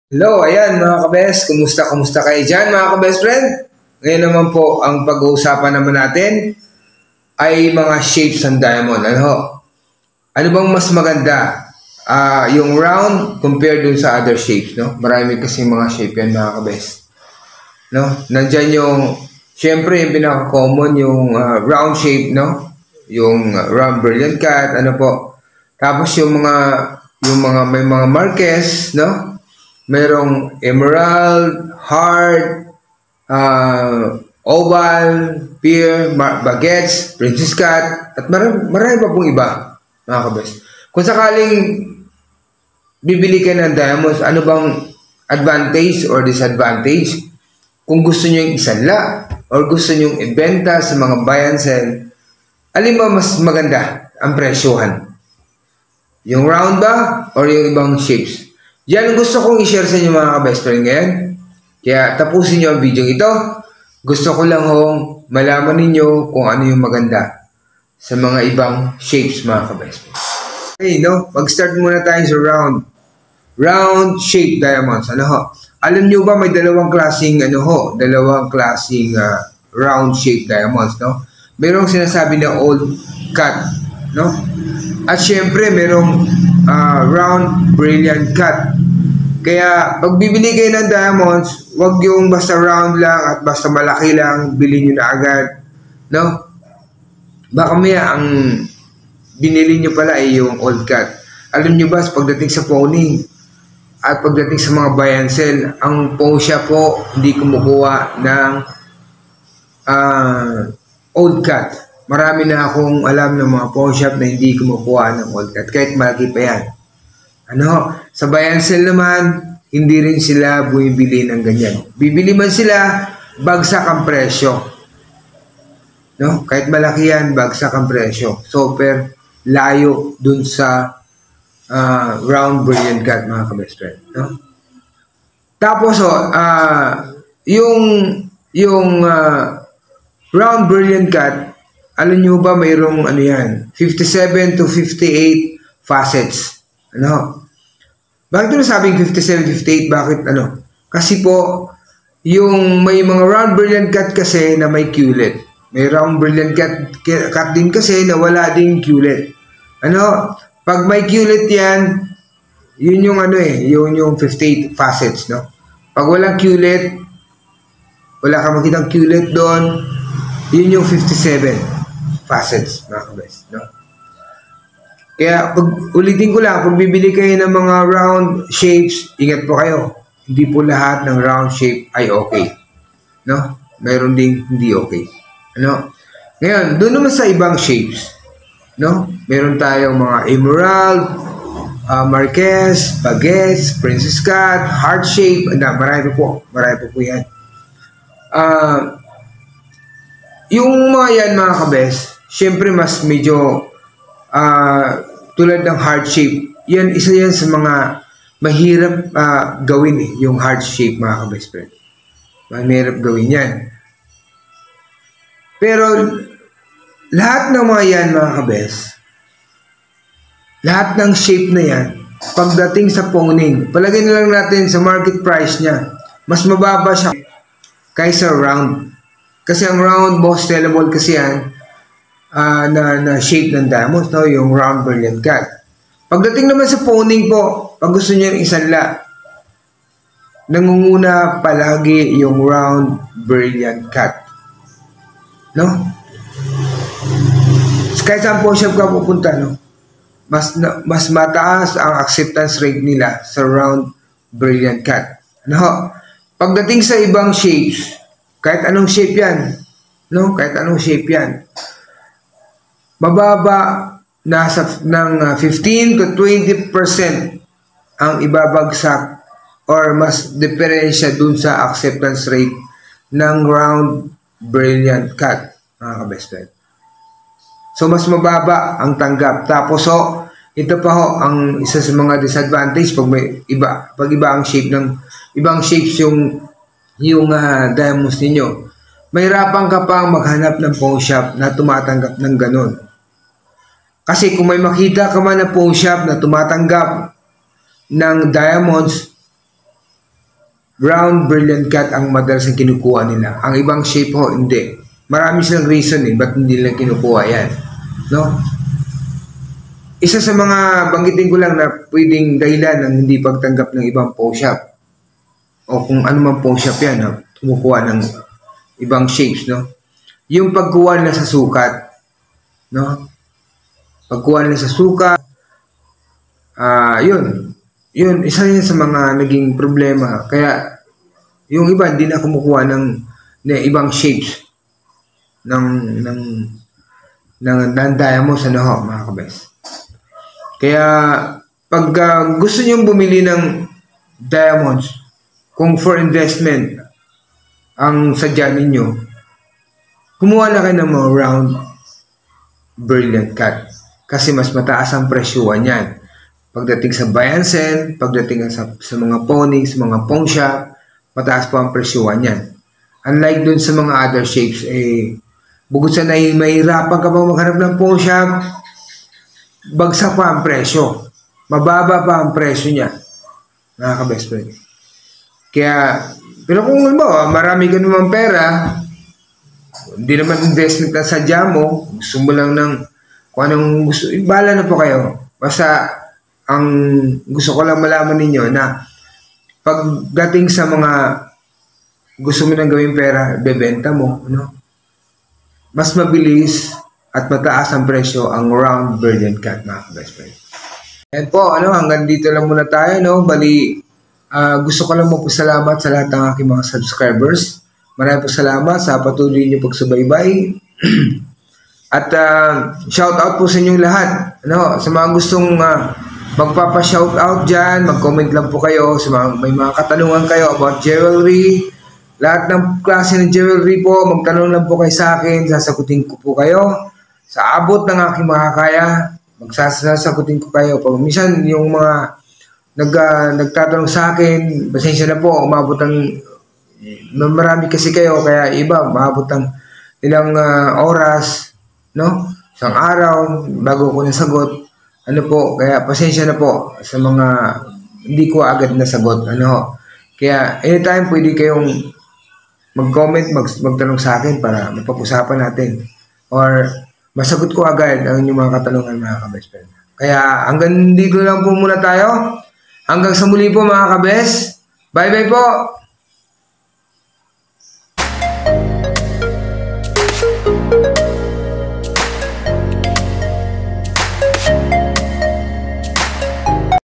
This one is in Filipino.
Hello, ayan mga kabes, kumusta kayo dyan mga kabest friend? Ngayon naman po, ang pag-uusapan naman natin ay mga shapes ng diamond. Ano bang mas maganda? Yung round compared dun sa other shapes, no? Marami kasi mga shape yan mga kabes. No? Nandyan yung, syempre yung pinaka-common, yung round shape, no? Yung round brilliant cut, ano po. Tapos yung mga may mga marques, no? Merong emerald, heart, oval, pear, baguettes, princess cut, at marami pa pong iba, mga kabes. Kung sakaling bibili kayo ng diamonds, ano bang advantage or disadvantage? Kung gusto nyo yung isanla or gusto nyo ibenta sa mga buy and sell, alin ba mas maganda ang presyohan? Yung round ba or yung ibang shapes? Yan ang gusto kong i-share sa inyo mga ka-best friend ngayon. Kaya tapusin nyo ang video ito. Gusto ko lang hong malaman ninyo kung ano yung maganda sa mga ibang shapes mga ka-best friend. Okay, no? Mag-start muna tayo sa round. Round shape diamonds. Alam nyo ba may dalawang klaseng round shape diamonds, no? Mayroong sinasabi na old cut, no? At syempre merong round brilliant cut. Kaya pag bibili kayo ng diamonds, wag yung basta round lang at basta malaki lang, bilhin nyo na agad, no? Baka maya ang binili nyo pala ay yung old cut. Alam nyo ba, pagdating sa pawning at pagdating sa mga buy and sell, ang pawn shop po hindi kumukuha ng old cut. Marami na akong alam ng mga pawn shop na hindi kumukuha ng old cut kahit malaki pa yan. Sa buy and sell naman, hindi rin sila bumibili ng ganyan. Bibili man sila, bagsak ang presyo. No? Kahit malaki yan, bagsak ang presyo. Super layo dun sa round brilliant cut mga ka-best friend. No? Tapos, yung round brilliant cut, alam nyo ba mayroong 57 to 58 facets. Bakit ito nasabing 57, 58? Bakit Kasi po, yung may mga round brilliant cut kasi na may QLED. May round brilliant cut din kasi na wala ding QLED. Pag may QLED yan, yun yung 58 facets, no? Pag walang QLED, wala ka makitang QLED doon, yun yung 57 facets, mga kabes, no? Kaya ulitin ko lang, pag bibili kayo ng mga round shapes, ingat po kayo. Hindi po lahat ng round shape ay okay, no? Mayroon ding hindi okay. Ngayon, doon naman sa ibang shapes, no? Meron tayong mga emerald, marquez, baguettes, princess cut, heart shape, marami po yan. Yung mga yan mga kabes, syempre mas medyo tulad ng heart shape, isa yan sa mga mahirap gawin yung heart shape mga kabes friend. Mahirap gawin yan. Pero lahat ng mga yan mga kabes, lahat ng shape na yan, pagdating sa pawning, palagay na lang natin sa market price niya, mas mababa siya kaysa round. Kasi ang round, most sellable kasi yan, na shape ng diamonds, no? Yung round brilliant cut. Pagdating naman sa pawning po, pag gusto niyo yung isanla, nangunguna palagi yung round brilliant cut, no? Kahit saan po siya ka pupunta, no? Mas mataas ang acceptance rate nila sa round brilliant cut. Pagdating sa ibang shapes, kahit anong shape yan, no? Kahit anong shape yan, mababa ng 15 to 20% ang ibabagsak or mas diferensya dun sa acceptance rate ng round brilliant cut, mga ka-best friend. So mas mababa ang tanggap. Tapos ito pa ang isa sa mga disadvantage pag iba ang shape ng ibang shapes yung diamonds ninyo. Mahirapan ka pang maghanap ng pawn shop na tumatanggap ng ganun. Kasi kung may makita ka man na pawn shop na tumatanggap ng diamonds round brilliant cut ang madalas ang kinukuha nila. Ang ibang shape ho, hindi. Marami silang reason ba't hindi nila kinukuha yan. No? Isa sa mga banggitin ko lang na pwedeng dahilan ng hindi pagtanggap ng ibang pawn shop o kung ano man pawn shop yan, no? Kumukuha ng ibang shapes, no? Yung pagkuha nila sa sukat, no? Pagkuha nila sa sukat, yun, isa yun sa mga naging problema. Kaya, yung iba, hindi na kumukuha ng ibang shapes ng diamonds, ano ho, mga kabes. Kaya, pag gusto nyo bumili ng diamonds, kung for investment, ang sadya ninyo, kumuha na kayo ng mga round brilliant cut. Kasi mas mataas ang presyuhan yan. Pagdating sa buy and sell, pagdating sa mga pawning, sa mga pawn shop, mataas pa ang presyuhan yan. Unlike dun sa mga other shapes, bukod sa mahirapan ka bang maghanap ng pawn shop, bagsak pa ang presyo. Mababa pa ang presyo niya. Nakaka-best friend. Kaya, pero kung marami ka naman pera, hindi naman investment na sadya mo, gusto mo lang ng kung anong gusto, bahala na po kayo. Basta, ang gusto ko lang malaman ninyo na pagdating sa mga gusto mo nang gawing pera, bebenta mo, no? Mas mabilis at mataas ang presyo ang round brilliant cut, mga best friend. And po, hanggang dito lang muna tayo, no? Bali, gusto ko lang magpasalamat sa lahat ng aking mga subscribers. Maraming po salamat sa patuloy niyo pagsubaybay. At shout out po sa inyong lahat. Sa mga gustong magpapa-shout out dyan, mag-comment lang po kayo. May mga katanungan kayo about jewelry. Lahat ng klase ng jewelry po, magtanong lang po kayo sa akin. Sasagutin ko po kayo. Sa abot ng aking makakaya, magsasagutin ko kayo. Pag minsan yung mga nagtatanong sa akin, pasensya na po, umabot ng marami kasi kayo, kaya iba, umabot ng ilang oras, no? Isang araw, bago ko nasagot. Kaya pasensya na po sa mga hindi ko agad nasagot. Kaya anytime pwede kayong mag-comment, magtanong sa akin para mapag-usapan natin. Or masagot ko agad ang inyong mga katanungan, mga ka-best friend. Kaya hanggang dito lang po muna tayo. Hanggang sa muli po, mga ka-best. Bye-bye po!